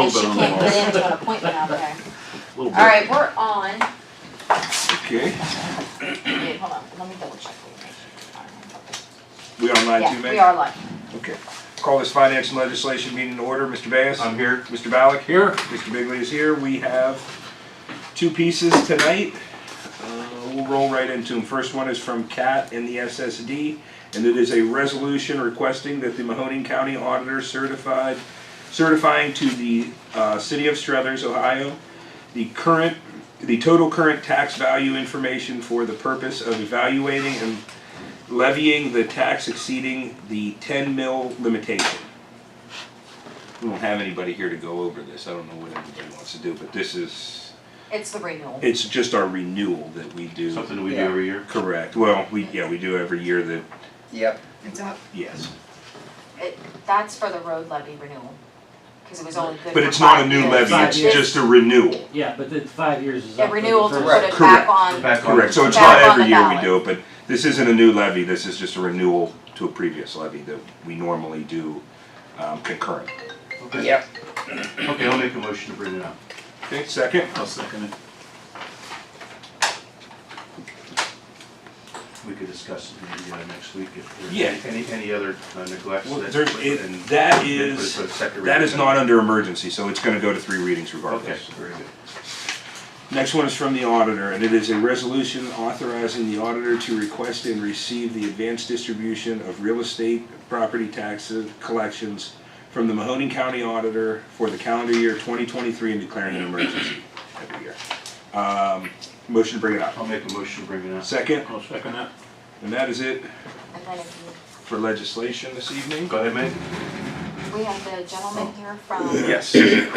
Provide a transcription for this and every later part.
little she bit on the can't wall. get into an appointment out there. Little bit. Alright, we're on. Okay. Wait, hold on, let me double check. We on line Yeah, 2, Meg? we are live. Okay. Call this finance and legislation meeting to order. Mr. Bass? I'm here. Mr. Ballack? Here. Mr. Bigley is here. We have 2 pieces tonight. We'll roll right into them. First one is from Cat and the SSD, and it is a resolution requesting that the Mahoning County Auditor certifying to the City of Struthers, Ohio, the total current tax value information for the purpose of evaluating and levying the tax exceeding the 10 mil limitation. We don't have anybody here to go over this. I don't know what anybody wants to do, but this is, It's the renewal. it's just our renewal that we do. Something we do every year. Correct. Well, we do every year that, Yep. It's up. yes. That's for the road levy renewal, cause it was only good for 5 years. But it's not a new levy, it's This- just a renewal. Yeah, but the 5 years is A up. for the renewal to first- put it back Correct. on. Back on. Correct, so it's Back not on every the year we ballot. do it, but this isn't a new levy, this is just a renewal to a previous levy that we normally do concurrent. Okay. Yep. Okay, I'll make a motion to bring it up. Okay, second? I'll second it. We could discuss it maybe next week if Yeah. there's any other neglects Well, that. that is, for the second that is reading. not under emergency, so it's gonna go to 3 readings regardless. Okay, very good. Next one is from the auditor, and it is a resolution authorizing the auditor to request and receive the advanced distribution of real estate property taxes collections from the Mahoning County Auditor for the calendar year 2023 and declaring an emergency every year. Motion to bring it up. I'll make a motion to bring it up. Second, I'll second that. and that is it And then if for legislation this evening. Go ahead, Meg. we have the gentleman here from, Yes. if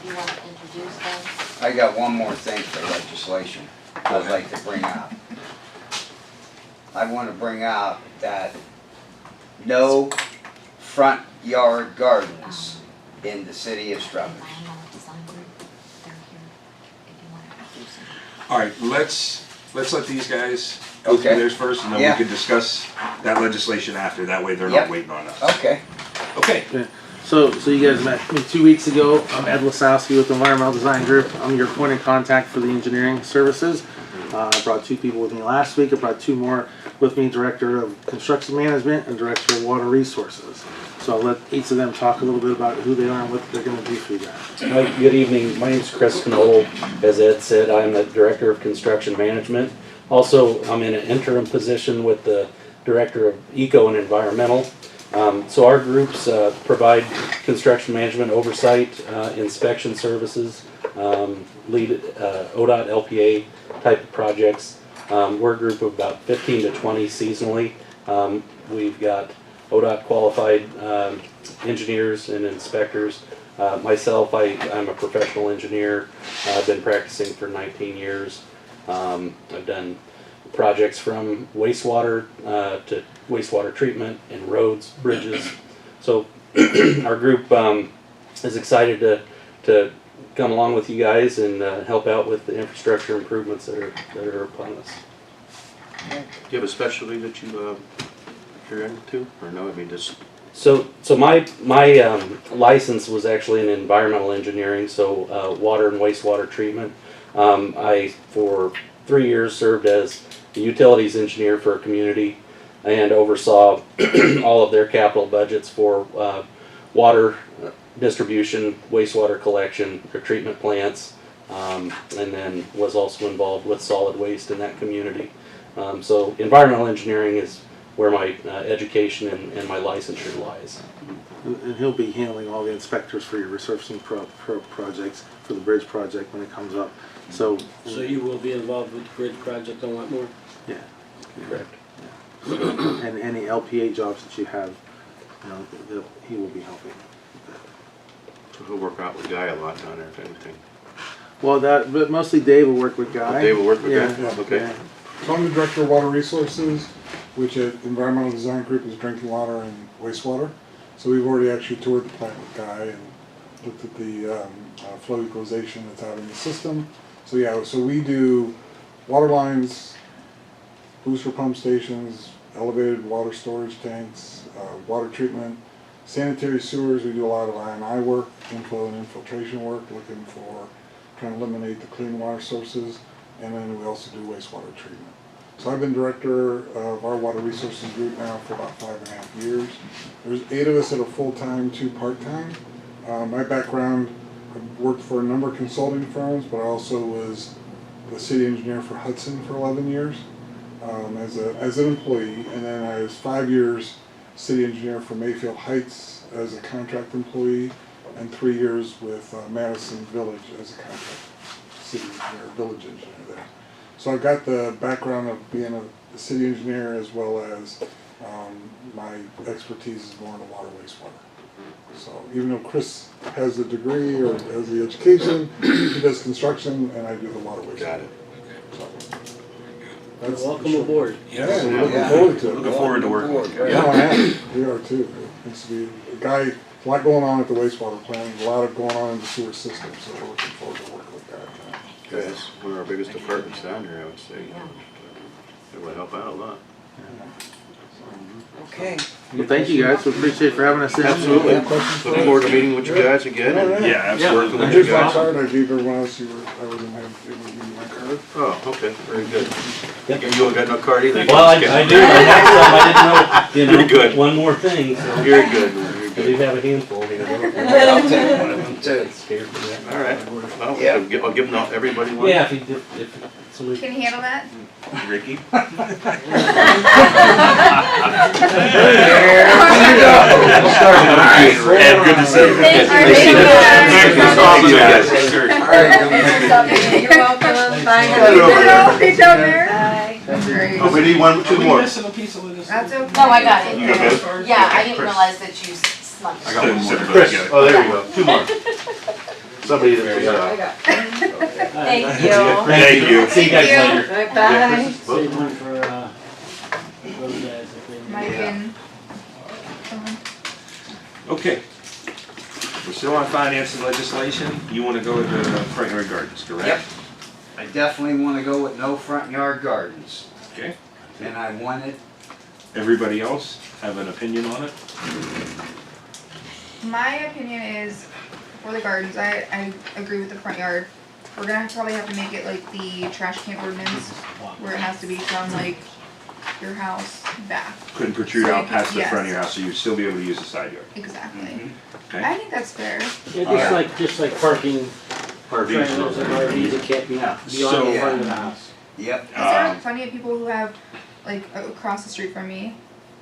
you wanna introduce them. I got one more thing for legislation I'd like to bring up. I want to bring up that no front yard gardens in the city of Struthers. Environmental design group, they're here, if you wanna introduce them. All right, let's let these guys go through Okay. theirs first, and then we Yeah. can discuss that legislation after. That way they're Yep. not waiting on us. Okay. Okay. So you guys met me 2 weeks ago. I'm Ed Lasowski with Environmental Design Group. I'm your point of contact for the engineering services. I brought 2 people with me last week. I brought 2 more with me, Director of Construction Management and Director of Water Resources. So I'll let each of them talk a little bit about who they are and what they're going to do for you guys. Hi, good evening. My name is Chris Knoll. As Ed said, I'm the Director of Construction Management. Also, I'm in an interim position with the Director of Eco and Environmental. So our groups provide construction management oversight, inspection services, lead ODOT LPA type of projects. We're a group of about 15 to 20 seasonally. We've got ODOT qualified engineers and inspectors. Myself, I'm a professional engineer. I've been practicing for 19 years. I've done projects from wastewater to wastewater treatment and roads, bridges. So our group is excited to come along with you guys and help out with the infrastructure improvements that are upon us. Do you have a specialty that you're into, or no? I mean, just So my license was actually in environmental engineering, so water and wastewater treatment. I for 3 years served as a utilities engineer for a community and oversaw all of their capital budgets for water distribution, wastewater collection, or treatment plants, and then was also involved with solid waste in that community. So environmental engineering is where my education and my licensure lies. And he'll be handling all the inspectors for your resurfacing projects, for the bridge project when it comes up. So you will be involved with the bridge project a lot more? yeah. Correct. And any LPA jobs that you have, he will be helping. so he'll work out with Guy a lot down there, if anything. Well, but mostly Dave will work with Guy. Dave will work with Yeah. Guy? Yeah. Okay. Yeah. So I'm the Director of Water Resources, which at Environmental Design Group is drinking water and wastewater. So we've already actually toured the plant with Guy and looked at the flow equalization that's out in the system. So yeah, so we do water lines, booster pump stations, elevated water storage tanks, water treatment, Sanitary sewers, we do a lot of I&I work, inflow and infiltration work, looking for, trying to eliminate the clean water sources, and then we also do wastewater treatment. So I've been director of our water resources group now for about 5.5 years. There's 8 of us that are full-time, 2 part-time. My background, I've worked for a number of consulting firms, but I also was the city engineer for Hudson for 11 years as an employee, and then I was 5 years city engineer for Mayfield Heights as a contract employee, and 3 years with Madison Village as a contract city engineer, village engineer there. So I've got the background of being a city engineer as well as my expertise is more in the water wastewater. So even though Chris has the degree or has the education, he does construction and I do the water wastewater. Got it. That's Welcome sure. aboard. Yeah, we're looking forward to it. Looking forward to working with you. No, I am. We are too. It's to be a guy, a lot going on at the wastewater plant, a lot of going on in the sewer system, so we're looking forward to working with that. Okay, that's one of our biggest departments down here, I would say. It would help out a lot. Okay. Well, thank you guys, we appreciate for having us in. Absolutely. Any questions for Looking us? forward to meeting with you guys again. All and right. Yeah, absolutely. Working with Here's you my guys. card, I gave everyone else, I wasn't having my card. Oh, okay, very good. Yep. You don't got no card either? Well, I do, I have some, I didn't know, You're good. one more thing, so. You're good, man, you're I do good. have a handful here. I'll take one of them too. Scared for that. All right, well, Yeah. I'll give them everybody one. Yeah, if somebody. Can you handle that? Ricky? Ed, good to see you. Thank you. Nice to meet you. Thank you. Thank you, guys. You're welcome. Bye. Hello. Good job, Mayor. That's great. Oh, we need one, two more. That's okay. No, I got it. Okay. Yeah, I didn't realize that you slumped. I got one more. Chris. Chris, oh, there you go, 2 more. Somebody that Thank you. Thank you. See you guys Thank later. Bye. Save one for, those guys if they. Mike and. Okay. We're still on finance and legislation. You want to go to the front yard gardens, correct? Yep. I definitely want to go with no front yard gardens. Okay. And I wanted, Everybody else have an opinion on it? My opinion is, for the gardens, I agree with the front yard. We're gonna probably have to make it like the trash can ordinance, where it has to be from like your house back. Couldn't protrude So out you past the yes. front of your house, so you'd still be able to use the side yard. Exactly. Okay? I think that's fair. Yeah, just like parking RVs. trailers and RVs, it can't be beyond So- the front of the house. yep. Cause there are plenty of people who have, like, across the street from me,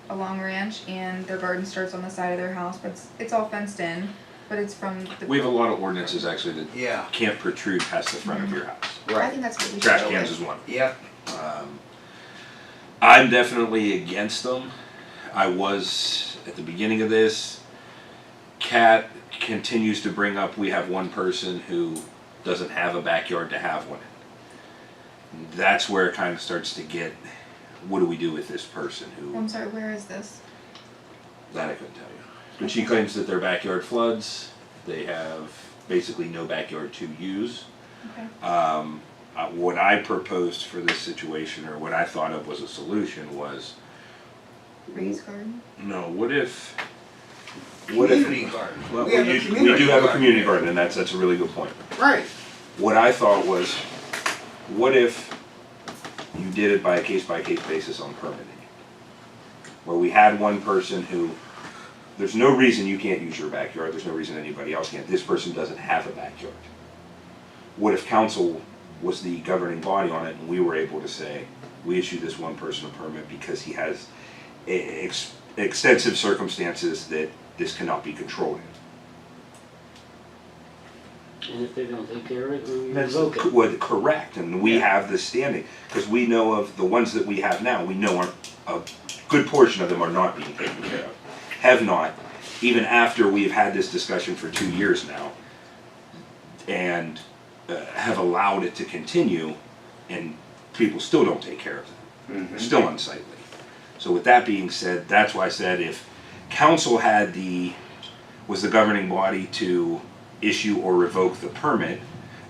a long ranch, and their garden starts on the side of their house, but it's all fenced in, but it's from the. We have a lot of ordinances actually that Yeah, can't protrude past the front of your house. I right. think that's what we should Trash go cans with. is one. Yep. I'm definitely against them. I was at the beginning of this. Kat continues to bring up we have one person who doesn't have a backyard to have one in. That's where it kind of starts to get, what do we do with this person who, I'm sorry, where is this? that I couldn't tell you. But she claims that their backyard floods, they have basically no backyard to use. Okay. What I proposed for this situation, or what I thought of was a solution, was, Raised garden? no, what if, Community garden. well, We have a we community do have a garden. community garden, and that's a really good point. Right. What I thought was, what if you did it by a case-by-case basis on permitting? Where we had one person who, there's no reason you can't use your backyard, there's no reason anybody else can't, this person doesn't have a backyard. What if council was the governing body on it and we were able to say, we issue this one person a permit because he has extensive circumstances that this cannot be controlled in. And if they don't take care of it, we That's revoke it. would correct, and we have the standing, because we know of the ones that we have now, we know a good portion of them are not being taken care of. Have not, even after we've had this discussion for 2 years now, and have allowed it to continue, and people still don't take care of them. They're still unsightly. So with that being said, that's why I said if council was the governing body to issue or revoke the permit,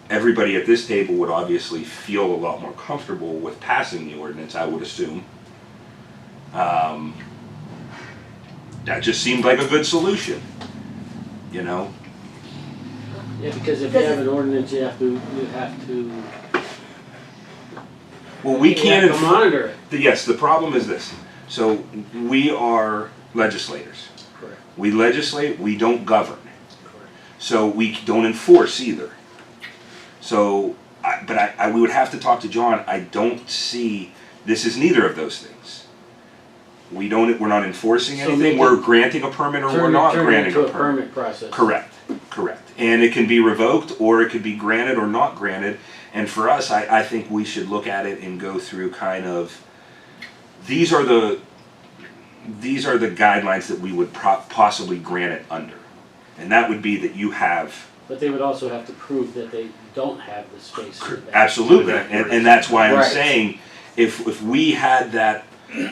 everybody at this table would obviously feel a lot more comfortable with passing the ordinance, I would assume. That just seemed like a good solution, you know? Yeah, because if you have an ordinance, you have to, Well, we you can't have to monitor it. Yes, the problem is this. So we are legislators. Correct. We legislate, we don't govern. Correct. So we don't enforce either. So, we would have to talk to John. I don't see, this is neither of those things. We're not enforcing So anything, make we're it- granting a permit or we're Turn not it granting into a a permit. permit process. Correct, correct. And it can be revoked, or it could be granted or not granted. And for us, I think we should look at it and go through kind of, these are the guidelines that we would possibly grant it under. And that would be that you have, But they would also have to prove that they don't have the space. in the back. absolutely, and that's why I'm Right. saying, if we had that,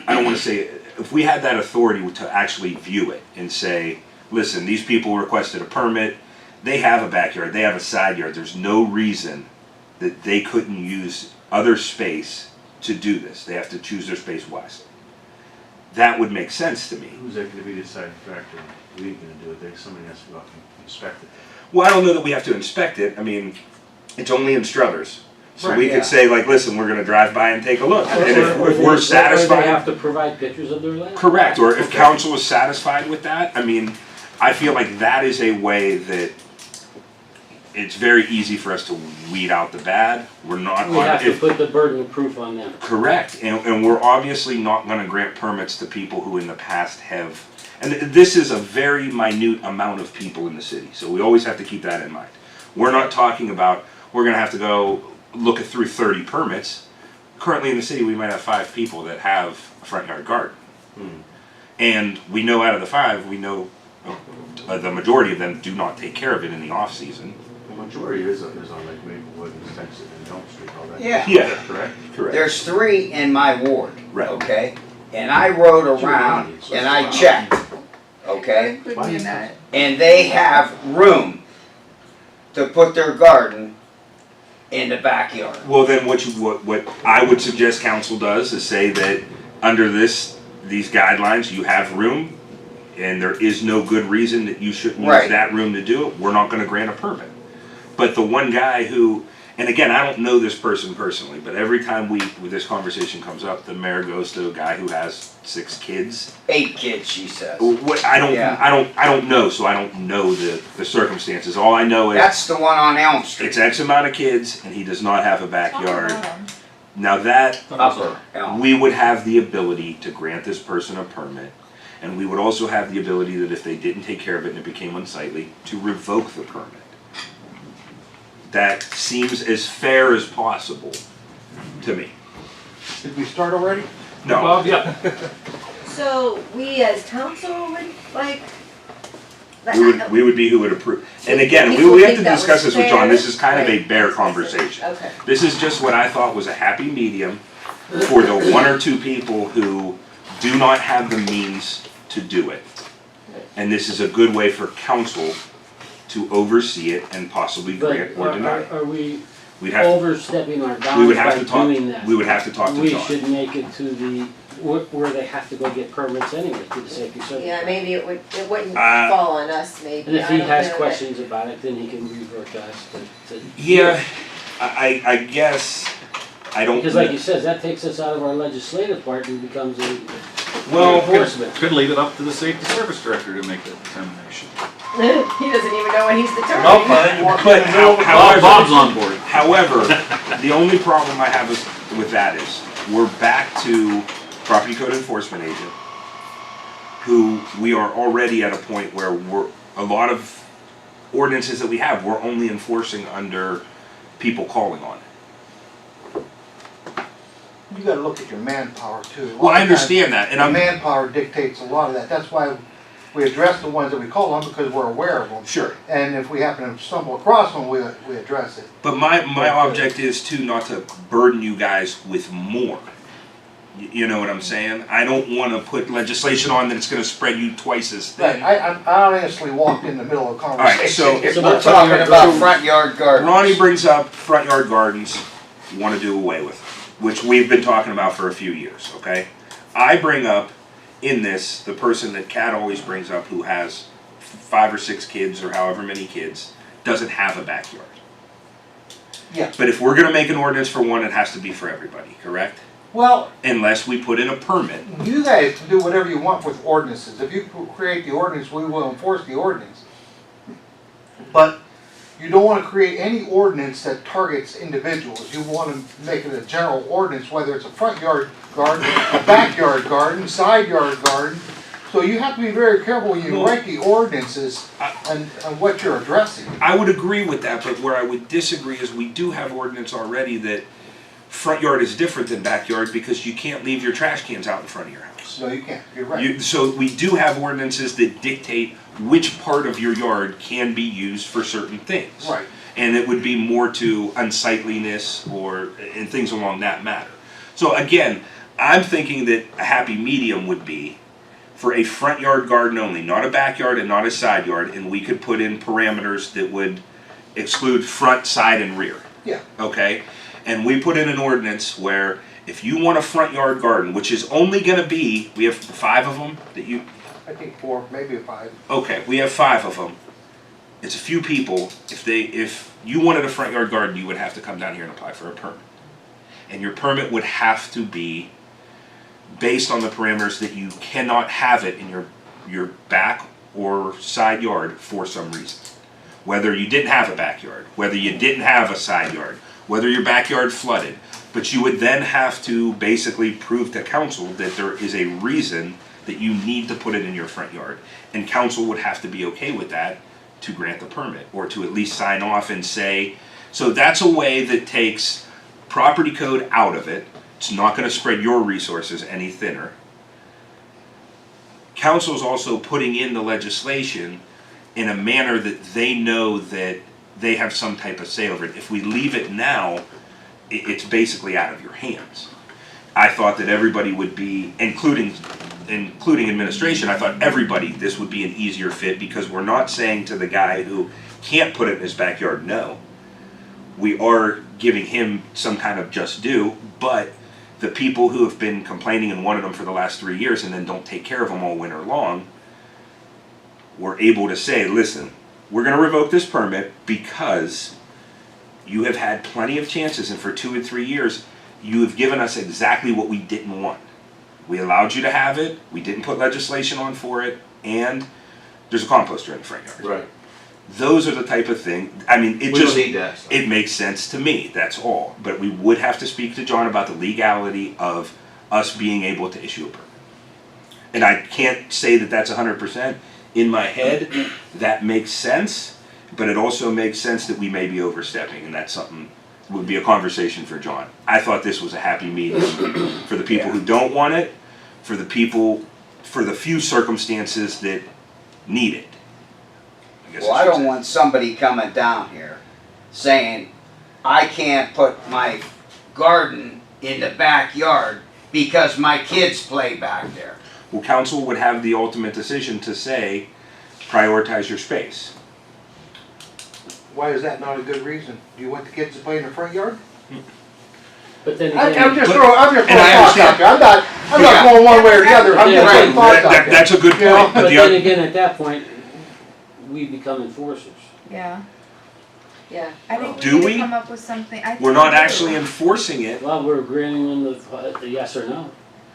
I don't wanna say, if we had that authority to actually view it and say, listen, these people requested a permit, they have a backyard, they have a side yard, there's no reason that they couldn't use other space to do this, they have to choose their space wisely. That would make sense to me. Who's that gonna be the deciding factor? We ain't gonna do it, somebody has to go out and inspect it. Well, I don't know that we have to inspect it, I mean, it's only in Struthers. So Right, we yeah. could say like, listen, we're gonna drive by and take a look, and if Or we're they satisfied. have to provide pictures of their land. Correct, or if Okay. council is satisfied with that, I mean, I feel like that is a way that it's very easy for us to weed out the bad. We're not, We have to if, put the burden of proof on them. correct, and we're obviously not gonna grant permits to people who in the past have, and this is a very minute amount of people in the city, so we always have to keep that in mind. We're not talking about, we're gonna have to go look at through 30 permits. Currently in the city, we might have 5 people that have a front yard garden. And we know out of the 5, we know the majority of them do not take care of it in the off season. The majority is on like Maplewood and Texas and Elm Street, all that. Yeah. Yeah. Correct? Correct. There's 3 in my ward, Right. okay? And I rode around and I checked, okay? Include me in that. And they have room to put their garden in the backyard. Well, then what I would suggest council does is say that under these guidelines, you have room, and there is no good reason that you shouldn't use Right. that room to do it, we're not gonna grant a permit. But the one guy who, and again, I don't know this person personally, but every time this conversation comes up, the mayor goes to a guy who has 6 kids. 8 kids, she says. I Yeah. don't know, so I don't know the circumstances. All I know is That's the one on Elm Street. it's X amount of kids, and he does not have a backyard. Now that, Upper Elm. we would have the ability to grant this person a permit, and we would also have the ability that if they didn't take care of it and it became unsightly, to revoke the permit. That seems as fair as possible to me. Did we start already? No, yeah. So we as council would like. we would be who would approve. And again, People we have think to that discuss was this with John, fair. this is kind of a Right. bare conversation. Okay. This is just what I thought was a happy medium for the 1 or 2 people who do not have the means to do it. And this is a good way for council to oversee it and possibly But grant or deny. are we We'd have, overstepping our we bounds would by have to talk, doing that? we would have to talk to We John. should make it to the, where they have to go get permits anyway, to the safety service. Yeah, maybe it wouldn't Uh, fall on us maybe. And if I he don't has know that- questions about it, then he can revert to us to. Yeah, I guess, I don't. Because like he says, that takes us out of our legislative part and becomes a Well, enforcement. Could leave it up to the safety service director to make that determination. He doesn't even know what he's determining. but however, Bob's on board. However, the only problem I have with that is, we're back to property code enforcement agent, who we are already at a point where a lot of ordinances that we have, we're only enforcing under people calling on it. You gotta look at your manpower too. A lot Well, I of times, understand that, and the I'm, manpower dictates a lot of that. That's why we address the ones that we call on, because we're aware of them. sure. And if we happen to stumble across one, we address it. But my object is too, not to burden you guys with more. You know what I'm saying? I don't wanna put legislation on that it's gonna spread you twice as Right, thin. I honestly walked in the middle of a right, so- conversation. We're talking about front yard gardens. Ronnie brings up front yard gardens, wanna do away with, which we've been talking about for a few years, okay? I bring up, in this, the person that Kat always brings up who has 5 or 6 kids or however many kids doesn't have a backyard. Yeah. But if we're gonna make an ordinance for one, it has to be for everybody, correct? Well, Unless we put in a permit. you guys can do whatever you want with ordinances. If you create the ordinance, we will enforce the ordinance. But you don't wanna create any ordinance that targets individuals. You wanna make it a general ordinance, whether it's a front yard garden, a backyard garden, side yard garden. So you have to be very careful when you write the ordinances and what you're addressing. I would agree with that, but where I would disagree is we do have ordinance already that front yard is different than backyard because you can't leave your trash cans out in front of your house. No, you can't, you're right. So we do have ordinances that dictate which part of your yard can be used for certain things. Right. And it would be more to unsightliness and things along that matter. So again, I'm thinking that a happy medium would be for a front yard garden only, not a backyard and not a side yard, and we could put in parameters that would exclude front, side, and rear. Yeah. Okay? And we put in an ordinance where if you want a front yard garden, which is only gonna be, we have 5 of them that you, I think 4, maybe 5. okay, we have 5 of them. It's a few people. If you wanted a front yard garden, you would have to come down here and apply for a permit. And your permit would have to be based on the parameters that you cannot have it in your back or side yard for some reason. Whether you didn't have a backyard, whether you didn't have a side yard, whether your backyard flooded. But you would then have to basically prove to council that there is a reason that you need to put it in your front yard. And council would have to be okay with that to grant the permit, or to at least sign off and say, so that's a way that takes property code out of it. It's not gonna spread your resources any thinner. Council's also putting in the legislation in a manner that they know that they have some type of say over it. If we leave it now, it's basically out of your hands. I thought that everybody would be, including administration, I thought everybody, this would be an easier fit because we're not saying to the guy who can't put it in his backyard, no. We are giving him some kind of just due, but the people who have been complaining and wanted them for the last 3 years and then don't take care of them all winter long, we're able to say, listen, we're gonna revoke this permit because you have had plenty of chances, and for 2 and 3 years, you have given us exactly what we didn't want. We allowed you to have it, we didn't put legislation on for it, and there's a composter in the front yard. Right. Those are the type of thing, I mean, We don't need that stuff. it makes sense to me, that's all. But we would have to speak to John about the legality of us being able to issue a permit. And I can't say that that's 100%. In my head, that makes sense, but it also makes sense that we may be overstepping, and that's something, would be a conversation for John. I thought this was a happy medium for the people who don't want it, for the people, for the few circumstances that need it. Well, I don't want somebody coming down here saying, I can't put my garden in the backyard because my kids play back there. Well, council would have the ultimate decision to say, prioritize your space. Why is that not a good reason? Do you want the kids to play in the front yard? But then I'm again, just throwing and I thoughts out there. I'm not going one way or the other. I'm just throwing thoughts out there. That's a good You know? point, but but the then other, again, at that point, we become enforcers. Yeah, Yeah. I think Do we need we? to come up with something. I think we're not we do. actually enforcing it. Well, we're agreeing on the yes or no.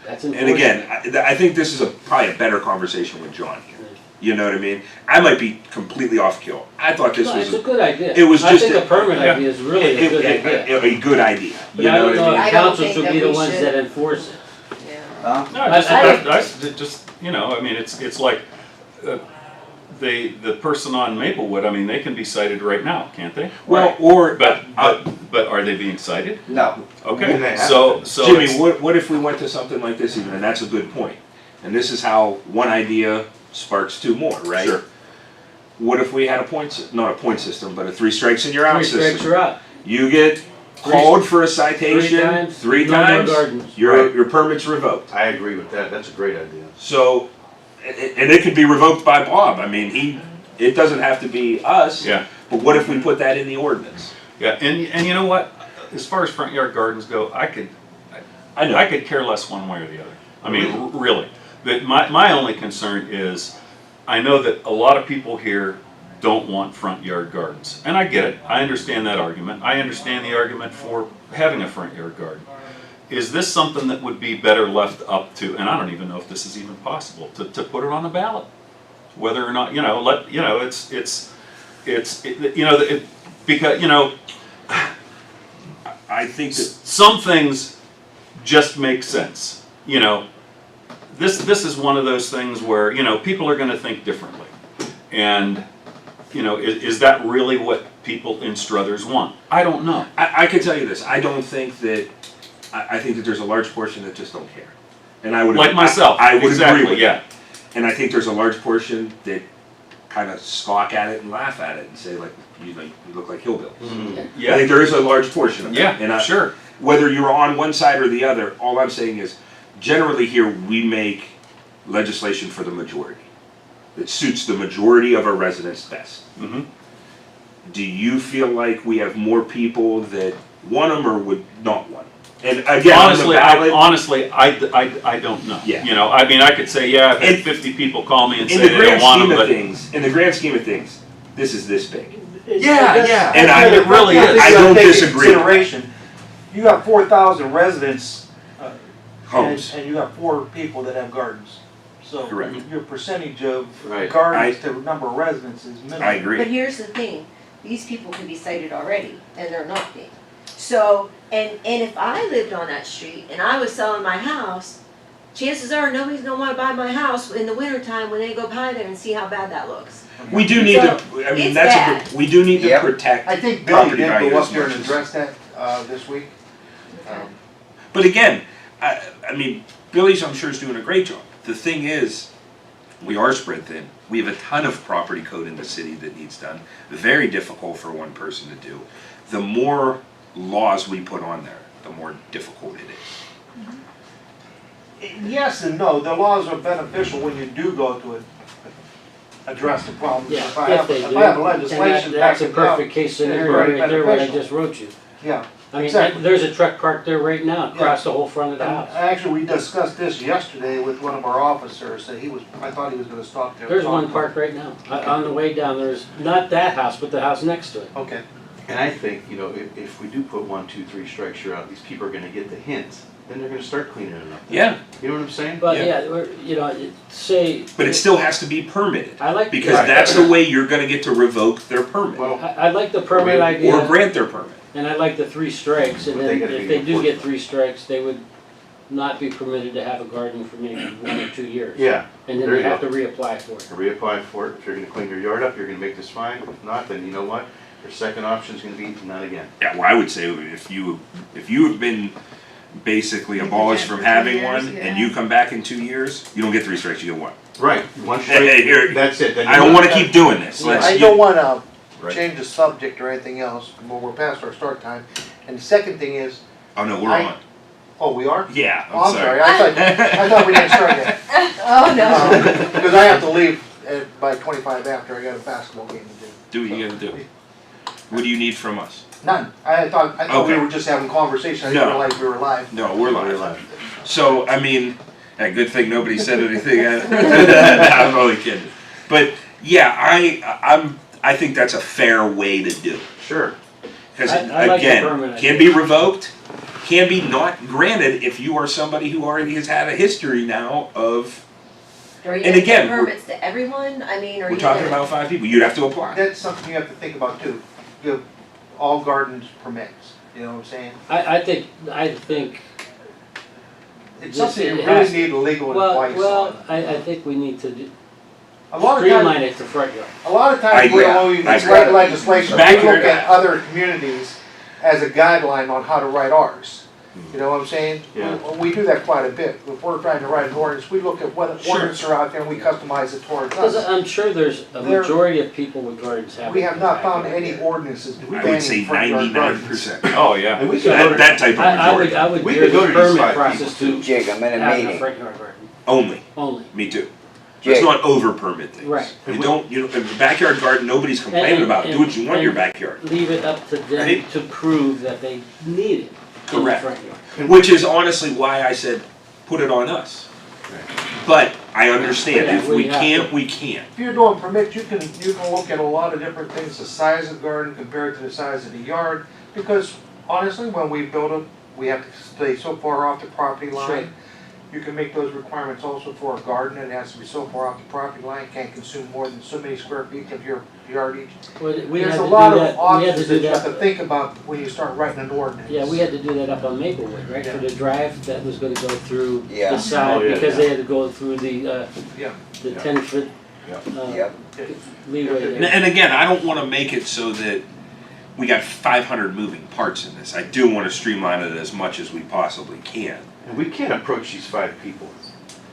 That's important. And again, I think this is probably a better conversation with John here. You know what I mean? I might be completely off kill. I thought this No, was it's a good idea. it was I just think a- a permit idea is really a good idea. a good idea. But You I know don't what know I mean? if I don't council think should that be the we ones should. that enforce it. Yeah. Huh? No, I- just, you know, I mean, it's like, the person on Maplewood, I mean, they can be cited right now, can't they? Well, or But are they being cited? No. Okay, so Jimmy, it's- what if we went to something like this even? And that's a good point. And this is how one idea sparks 2 more, right? Sure. What if we had not a point system, but a 3 strikes and you're out 3 strikes system? are out. You get called for a citation 3 no more times, gardens. your permit's revoked. I agree with that, that's a great idea. So, and it could be revoked by Bob. I mean, it doesn't have to be us. Yeah. But what if we put that in the ordinance? Yeah, and you know what? As far as front yard gardens go, I could care less one way or the other. I mean, really. But my only concern is, I know that a lot of people here don't want front yard gardens. And I get it, I understand that argument. I understand the argument for having a front yard garden. Is this something that would be better left up to, and I don't even know if this is even possible, to put it on the ballot? Whether or not, because, I think that, some things just make sense, This is one of those things where, people are gonna think differently. And, is that really what people in Struthers want? I don't know. I can tell you this, I don't think that, I think that there's a large portion that just don't care. And I would. Like myself, I would exactly, agree with yeah. that. And I think there's a large portion that kind of scoff at it and laugh at it and say like, you look like hillbillies. I Yeah, think there is a large portion of that. yeah, And sure. whether you're on one side or the other, all I'm saying is, generally here, we make legislation for the majority. That suits the majority of our residents best. Mm-hmm. Do you feel like we have more people that want them or would not want them? And again, Honestly, on the ballot, I don't know. Yeah. I could say, yeah, I've had In- 50 people call me and in say the they grand don't want scheme them, of but. things, in the grand scheme of things, this is this big. Yeah. And I- It really is. I don't disagree. Consideration, you got 4,000 residents, Homes. and you got 4 people that have gardens. So Correct. your percentage of Right. gardens to number of residents is minimal. I agree. But here's the thing, these people can be cited already, and they're not being. So, and if I lived on that street and I was selling my house, chances are nobody's gonna wanna buy my house in the wintertime when they go by there and see how bad that looks. We do need to, I mean, It's that's bad. we do need to Yep. protect I think Billy property did value go as up there and much as- address that, this week. But again, I mean, Billy's, I'm sure, is doing a great job. The thing is, we are spread thin. We have a ton of property code in the city that needs done. Very difficult for one person to do. The more laws we put on there, the more difficult it is. Yes and no, the laws are beneficial when you do go to address the problems. Yeah, If I have they if do. I have And legislation that's a backing up, perfect case it's scenario very right there, what I beneficial. just wrote you. Yeah, I mean, exactly. there's a truck parked there right now, across the whole front of the And house. actually, we discussed this yesterday with one of our officers, that I thought he was gonna stop there. There's one parked right now, on the way down, there's, not that house, but the house next to it. Okay. And I think, if we do put 1, 2, 3 strikes here out, these people are gonna get the hint, then they're gonna start cleaning it up. Yeah, You know what I'm saying? But Yeah. yeah, say. but it still has to be permitted. I like. Because that's the way you're gonna get to revoke their permit. Well, I like the permit Or idea, grant their permit. and I like the 3 strikes, and But then they gotta if be they do enforced. get 3 strikes, they would not be permitted to have a garden for maybe 1 or 2 years. yeah, And then there they you have go. to reapply for it. Reapply for it. If you're gonna clean your yard up, you're gonna make this fine. If not, then you know what? Your second option's gonna be not again. Yeah, well, I would say if you have been basically abolished from having one, and you come back in 2 years, you don't get 3 strikes, you get 1. Right. One Hey, here- strike, that's it. Then I don't wanna keep doing this. I don't wanna Right. change the subject or anything else, but we're past our start time. And the second thing is, Oh, no, we're I- on. oh, we are? Yeah, Oh, I'm sorry, I'm sorry. I thought we didn't start yet. Oh, no. Because I have to leave by 25 after, I got a basketball game to do. Do what you gotta do. What do you need from us? None, I thought we Okay. were just having conversation, I didn't No. realize we were live. No, we're We're live. live. So, I mean, a good thing nobody said anything. I'm only kidding. But yeah, I think that's a fair way to do it. Sure. Because I like the again, permanent can be revoked, can be not granted if you are somebody who already has had a history now of, Are you And gonna again, give permits to everyone? I mean, are we're you talking gonna? about 5 people, you'd have to apply. That's something you have to think about too, give all gardens permits, you know what I'm saying? I think, It's This something you it really has- need legal advice on. I think we need to A lot of streamline times, it to front yard. a lot of I times we agree. don't I even agree. write legislation, we Backyard. look at other communities as a guideline on how to write ours. You know what I'm saying? Yeah. We do that quite a bit. If we're trying to write an ordinance, we look at what Sure. ordinances are out there and we customize it towards Because us. I'm sure there's a There- majority of people with gardens have. We have not found backyard. any ordinances I would banning say front yard gardens. 99%. Oh, yeah. And we could go to, That type of majority. I would We gear could go the to these permit 5 process people, to Jig, I'm in a having a meeting. front yard garden, Only, only. me too. Let's Jig, not over permit things. Right. You know, backyard garden, nobody's complaining about, do what you want in your and backyard. Leave it up to them Right. to prove that they need it in the Correct. front yard. Which is honestly why I said, put it on us. But I understand, Yeah, if we we have can't, to. we can't. If you're doing permits, you can look at a lot of different things, the size of the garden compared to the size of the yard. Because honestly, when we build them, we have to stay so far off the property line. You can make those requirements also for a garden, it has to be so far off the property line, can't consume more than so many square feet of your yardage. We had There's to a do lot of that, we had to options do that you have to that, think about when you start writing an ordinance. yeah, we had to do that up on Maplewood, right, for the drive that was gonna go through Yeah. the side, Oh, yeah, because yeah. they had to go through the Yeah. 10-foot, Yep. leeway And there. and again, I don't wanna make it so that we got 500 moving parts in this. I do wanna streamline it as much as we possibly can. And we can't approach these 5 people,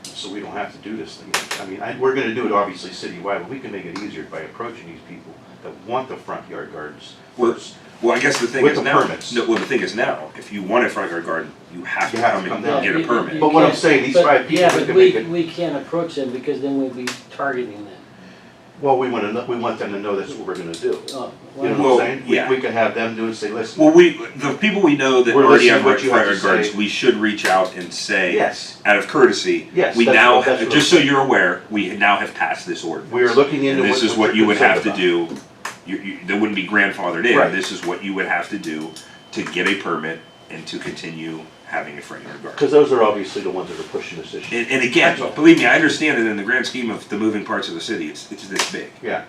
so we don't have to do this thing. I mean, we're gonna do it obviously citywide, but we can make it easier by approaching these people that want the front yard gardens first. Well, I guess the thing With is the now, permits. no, well, the thing is now, if you want a front yard garden, you have to You have to come come and down. get a permit. But what I'm can't- saying, these but- 5 people, Yeah, we but can make it, we can't approach them because then we'd be targeting them. well, we want them to know that's what we're gonna do. Oh, You know well, what I'm saying? yeah. We can have them do it, say, listen. Well, the people we know that We're already listening have to what front you have yard to gardens, say. we should reach out and say, Yes, out of courtesy, Yes, we that's now, what- that's what just so you're aware, we now have passed this ordinance. we are looking into And what. this is what you're you would have to concerned do, that wouldn't be grandfathered in, Right. this is what you would have to do to get a permit and to continue having a front yard garden. Because those are obviously the ones that are pushing this issue. And again, That's all. believe me, I understand that in the grand scheme of the moving parts of the city, it's this big. Yeah,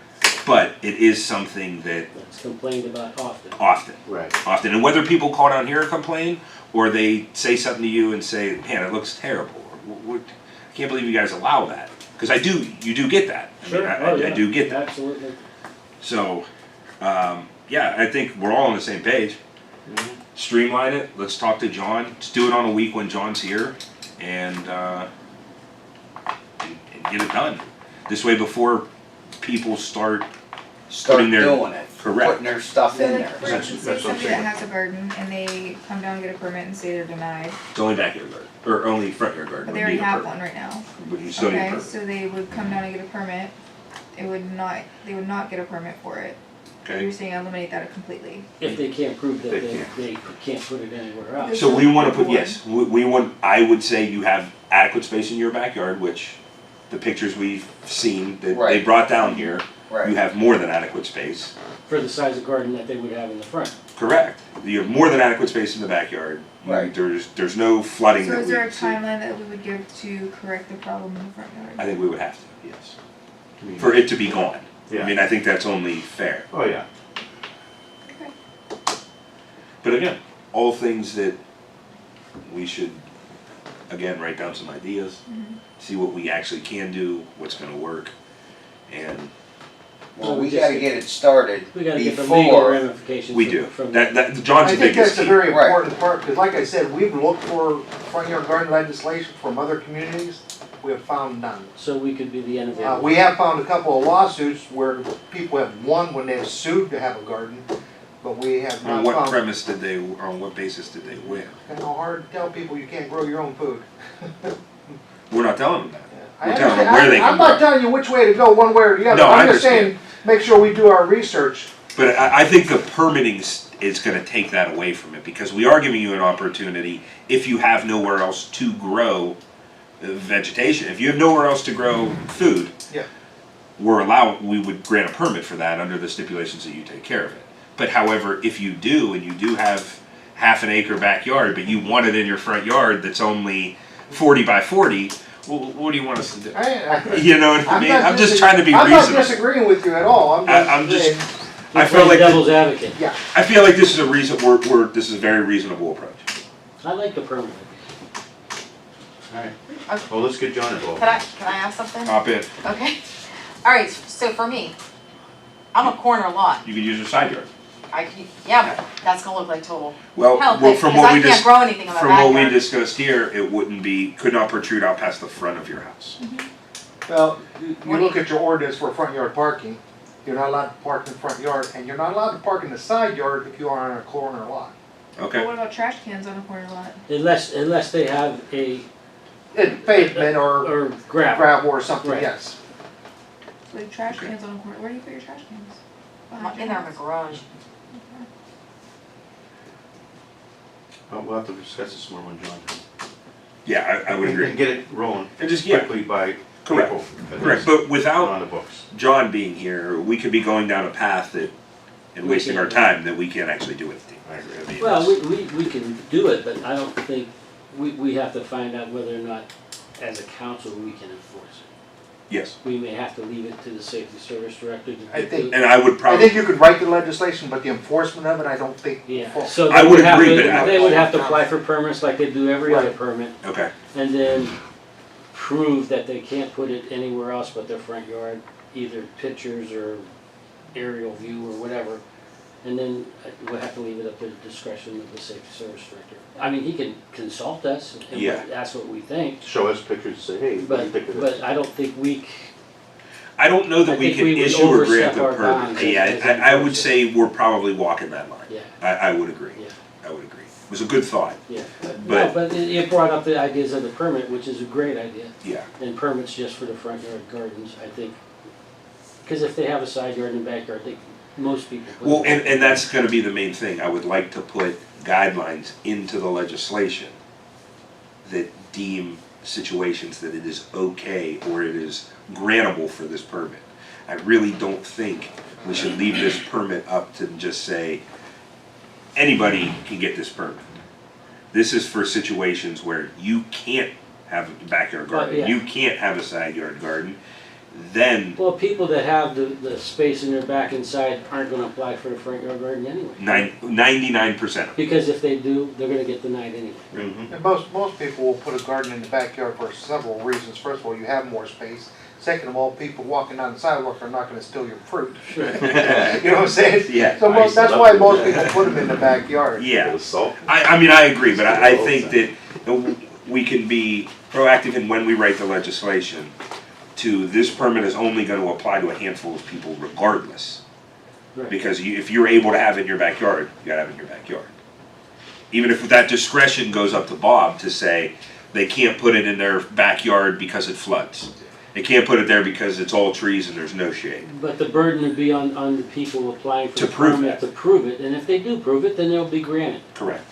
But it is something that That's complained about often. often, and whether people call down here and complain, or they say something to you and say, man, it looks terrible, or "What- I can't believe you guys allow that. Because you do get that. I mean, I do get that. Absolutely. So, yeah, I think we're all on the same page. Streamline it, let's talk to John, let's do it on a week when John's here, and get it done. This way, before people start Start putting their, doing it, correct. putting their stuff So in like, there. for instance, say that's what I'm somebody that saying. has a garden and they come down and get a permit and say they're denied, It's only backyard garden, or only front yard garden. but would they already need a have permit. one right now. But you still need a Okay, permit. so they would come down and get a permit, they would not get a permit for it. Okay. You're saying eliminate that completely. If they can't prove that They they can't put it anywhere else. So we wanna put, yes, we want, I would say you have adequate space in your backyard, which the pictures we've seen that they Right. brought down here, you Right, have more than adequate space. For the size of garden that they would have in the front. Correct. You have more than adequate space in the backyard. Right. There's no flooding So that is there a we see. timeline that we would give to correct the problem in the front yard? I think we would have to, yes. I mean, For it to be gone. I Yeah. mean, I think that's only fair. Oh, yeah. Okay. But again, all things that we should, again, write down some ideas, see what we actually can do, what's gonna work, and well, we gotta get it started We gotta get the legal before, ramifications. we do. From That John's I the think biggest that's a key. very Right. important part, because like I said, we've looked for front yard garden legislation from other communities, we have found none. So we could be the innovator. We have found a couple of lawsuits where people have won when they've sued to have a garden, but we have On not what found. premise did they, on what basis did they win? It's hard to tell people you can't grow your own food. We're not telling them that. I We're telling them understand. where they can I'm not grow. telling you which way to go, one way or the other. No, I I'm just saying, understand. make sure we do our research. But I think the permitting is gonna take that away from it, because we are giving you an opportunity if you have nowhere else to grow vegetation. If you have nowhere else to grow food, Yeah. we would grant a permit for that under the stipulations that you take care of it. But however, if you do, and you do have half an acre backyard, but you want it in your front yard that's only 40 by 40, well, what do you want us to do? You know what I mean? I'm just trying to be I'm not reasonable. disagreeing with you at all, I'm just, saying, I You're feel playing like, devil's advocate. yeah. I feel like this is a reason, this is a very reasonable approach. I like the permit. Alright. Well, let's get John involved. Can I ask something? Hop in. Okay. Alright, so for me, I'm a corner lot. You can use your side yard. Yeah, but that's gonna look like total Well, hell, from because what I we can't grow anything in my from what we backyard. discussed here, it could not protrude out past the front of your house. Well, you What do look you- at your ordinance for front yard parking, you're not allowed to park in the front yard, and you're not allowed to park in the side yard if you are on a corner lot. But Okay. what about trash cans on a corner lot? Unless they have a, Pavement or or gravel. gravel or something, Right. yes. So like trash cans on a corner, where do you put your trash cans? Behind In your there in the house? garage. We'll have to discuss this more when John comes. Yeah, I would And agree. get it rolling And just, yeah, quickly by correct, April. at correct, least, but on without the books. John being here, we could be going down a path that, and wasting our time that we can't actually do anything. I agree. I mean, Well, it's- we can do it, but I don't think, we have to find out whether or not, as a council, we can enforce it. Yes, We may have to leave it to the safety service director to do. I think- and I would I probably, think you could write the legislation, but the enforcement of it, I don't think. Yeah, so I they would would have agree, to, but they would have to apply for permits like they do every other Right. permit, okay, and then prove that they can't put it anywhere else but their front yard, either pictures or aerial view or whatever. And then we'll have to leave it up to the discretion of the safety service director. I mean, he can consult us and Yeah. ask what we think, Show us pictures and say, hey, what do you think of this? but I don't think I don't know that I we think can we would issue a grant overstep our of permit. bounds Yeah, as I would enforcers. say we're probably walking that line. yeah, I would agree, yeah, I would agree. It was a good thought, yeah. But- No, but it brought up the ideas of the permit, which is a great idea. yeah. And permits just for the front yard gardens, I think. Because if they have a side yard and backyard, I think most people. put Well, it. and that's gonna be the main thing, I would like to put guidelines into the legislation that deem situations that it is okay or it is grantable for this permit. I really don't think we should leave this permit up to just say, anybody can get this permit. This is for situations where you can't have a backyard garden, yeah. you can't have a side yard garden, then Well, people that have the space in their back inside aren't gonna apply for the front yard garden anyway. 99% of them. Because if they do, they're gonna get denied anyway. Mhm. And most people will put a garden in the backyard for several reasons. First of all, you have more space. Second of all, people walking down the sidewalk are not gonna steal your fruit. Sure. You know what I'm saying? Yeah. So that's why most people put them in the backyard. Yeah. With salt. I mean, I agree, but I think that we can be proactive in when we write the legislation to this permit is only going to apply to a handful of people regardless. Right. Because if you're able to have it in your backyard, you gotta have it in your backyard. Even if that discretion goes up to Bob to say they can't put it in their backyard because it floods. They can't put it there because it's all trees and there's no shade. But the burden would be on the people applying for To the prove permit it. to prove it, and if they do prove it, then they'll be granted. Correct.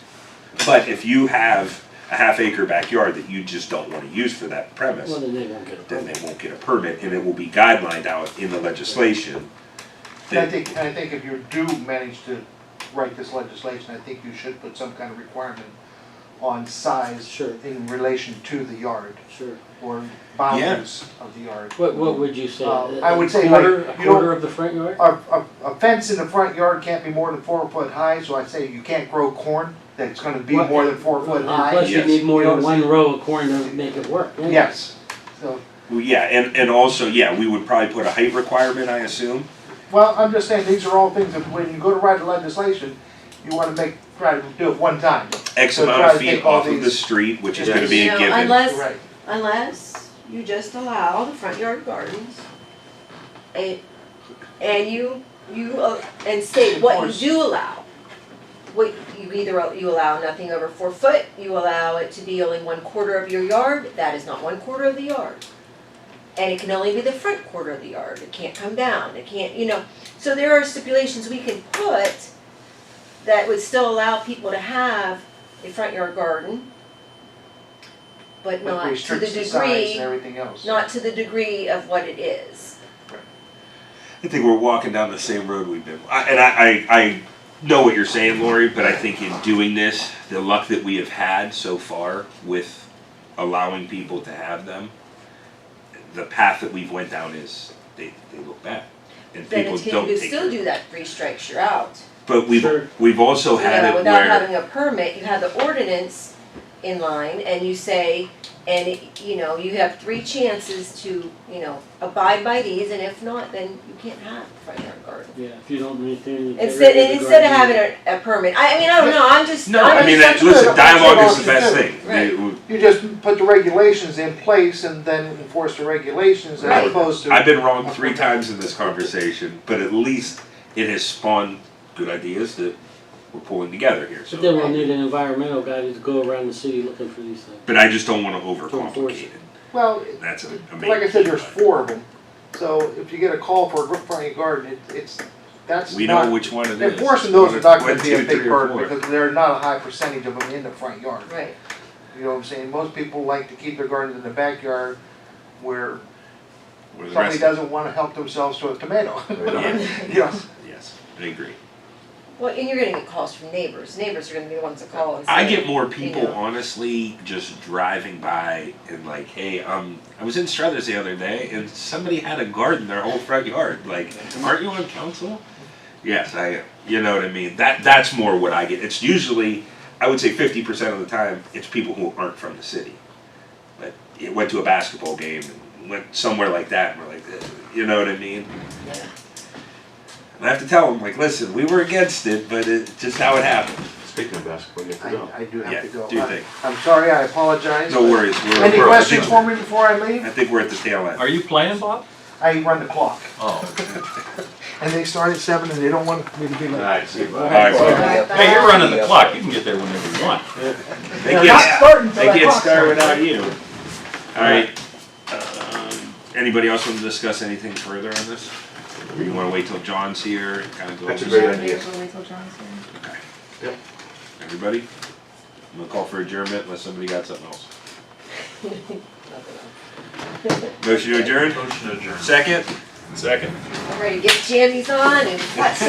But if you have a half-acre backyard that you just don't want to use for that premise, Well, then they won't get a then permit. they won't get a permit, and it will be guidelined out in the legislation. And I think if you do manage to write this legislation, I think you should put some kind of requirement on size Sure. in relation to the yard Sure. or boundaries of the yard. What would you say? I would say A quarter, like, a you know- quarter of the front yard? A fence in the front yard can't be more than 4 foot high, so I say you can't grow corn that's gonna be What- more than 4 foot And high. plus you Yes. need more You know than what I'm one row of corn to make it work. yeah. Yes, so, Well, yeah, and also, yeah, we would probably put a height requirement, I assume. well, I'm just saying, these are all things that when you go to write the legislation, you wanna try to do it one time. X So amount try of to feet take all off of the these- street, which is Yes. gonna be You a know, given. Right. Unless you just allow the front yard gardens and and state what you do allow. What you allow nothing over 4 foot, you allow it to be only 1/4 of your yard, that is not 1/4 of the yard. And it can only be the front quarter of the yard, it can't come down, it can't, so there are stipulations we can put that would still allow people to have a front yard garden, but But not to the restricts the size and degree, everything else. not to the degree of what it is. I think we're walking down the same road we've been. I know what you're saying, Lori, but I think in doing this, the luck that we have had so far with allowing people to have them, the path that we've went down is they look bad, and Then people it's, don't you take still care. do that 3 strikes, you're out. But Sure. we've also had it Without where having a permit, you have the ordinance in line and you say, you have 3 chances to, abide by these, and if not, then you can't have a front yard garden. Yeah, if you don't maintain the Instead integrity of the garden, having a permit, I don't know, I'm just. no, I'm I mean just- listen, dialogue That's is the what best I thing. Right. You just put the regulations in place and then enforce the regulations as Right. opposed to. I've been wrong 3 times in this conversation, but at least it has spawned good ideas that we're pulling together here. But then So, we'll need an environmental guy to go around the city looking for these things. but I just don't want to enforce overcomplicate it. it. Well, That's a main like I said, key, there's but 4 of them. So if you get a call for a front yard garden, that's we not. know which one it is. Enforcing those is not gonna One, be a two, big three, or burden four. because there's not a high percentage of them in the front yard. Right, You know what I'm saying? Most people like to keep their gardens in the backyard where Where the somebody rest- doesn't wanna help themselves to a tomato. Yeah. Yes. Yes, I agree. Well, and you're gonna get calls from neighbors. Neighbors are gonna be the ones that call and say. I get more people, you know. honestly, just driving by and like, hey, I was in Struthers the other day and somebody had a garden their whole front yard. Like, aren't you on council? Yes, I am. You know what I mean? That's more what I get. It's usually, I would say 50% of the time, it's people who aren't from the city. But it went to a basketball game and went somewhere like that and we're like, you know what I mean? Yeah. And I have to tell them, like, listen, we were against it, but it's just how it happened. Speaking of basketball, you have to go. I do Yeah, have to go. do your thing. I'm sorry, I apologize. No worries. Any questions for me before I leave? I think we're at the tail end. Are you playing, Bob? I run the clock. Oh. And they start at 7 and they don't want me to be late. Alright, see you, bye. All right, so Hey, you're running the clock, you can get there whenever you want. they They're not can't, starting till they that can't clock start starts. without you. All right. Anybody else want to discuss anything further on this? Or you want to wait till John's here and kind of go? That's a over great this? idea. We'll wait till John's here. Okay. Yep. Everybody? I'm gonna call for adjournment unless somebody got something else. Motion to adjourn? Motion adjourned. Second? Second. I'm ready to get jammies on and cut some